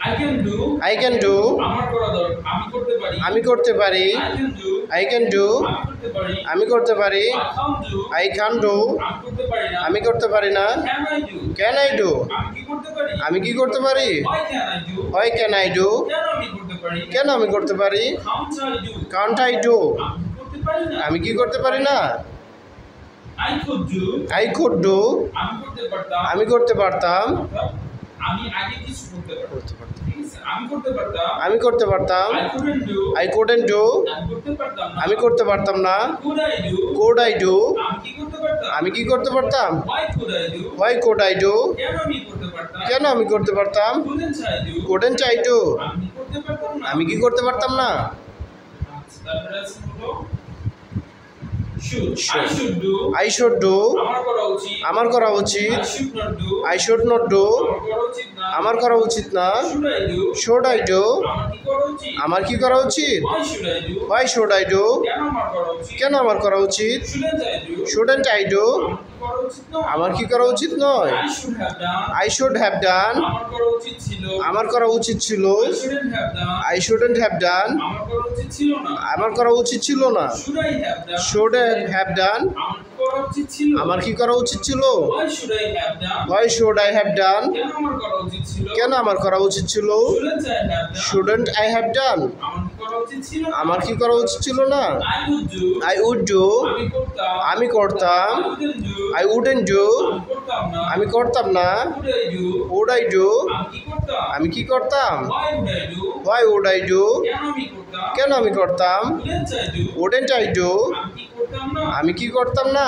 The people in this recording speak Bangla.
I can do I can do আমার করা দরকার আমি করতে পারি আমি করতে পারি I can do I can do আমি করতে পারি I can't do I can't do আমি করতে পারি না আমি করতে পারি না can I do আমি কি করতে পারি আমি কি করতে পারি why can I do why can I do কেন আমি করতে পারি কেন আমি করতে পারি can't I do can't I do আমি কি করতে পারি না আমি কি করতে পারি না I could do I could do আমি করতে পারতাম আমি করতে পারতাম আমি আগে কিছু করতে পারতাম ঠিক আছে আমি করতে পারতাম I couldn't do I couldn't do আমি করতে পারতাম না আমি করতে পারতাম না could I do could I do আমি কি করতে পারতাম আমি কি করতে পারতাম why could I do কেন আমি করতে পারতাম কেন আমি করতে পারতাম couldn't I do আমি কি করতে পারতাম না আমি কি করতে পারতাম না আচ্ছা, তারপরে আছে হলো should I I should do আমার করা উচিত আমার করা উচিত I should not do I should not do আমার করা উচিত না আমার করা উচিত না should I do should I do আমার কি করা উচিত আমার কি করা উচিত why should I do why should I do কেন আমার করা উচিত কেন আমার করা উচিত shouldn't I do আমার কি করা উচিত নয় আমার কি করা উচিত নয় I should have done I should have done আমার করা উচিত ছিল I shouldn't have done I shouldn't have done আমার করা উচিত ছিল না আমার করা উচিত ছিল না should have done আমার কি করা উচিত ছিল আমার কি করা উচিত ছিল why should I have done why should I have done কেন আমার করা উচিত ছিল কেন আমার করা উচিত ছিল shouldn't I have done আমার কি করা উচিত ছিল না আমার কি করা উচিত ছিল না I would do আমি করতাম আমি করতাম I wouldn't do আমি করতাম না আমি করতাম না would I do would I do আমি কি করতাম আমি কি করতাম why would I do why would I do কেন আমি করতাম কেন আমি করতাম wouldn't I do wouldn't I do আমি কি করতাম না আমি কি করতাম না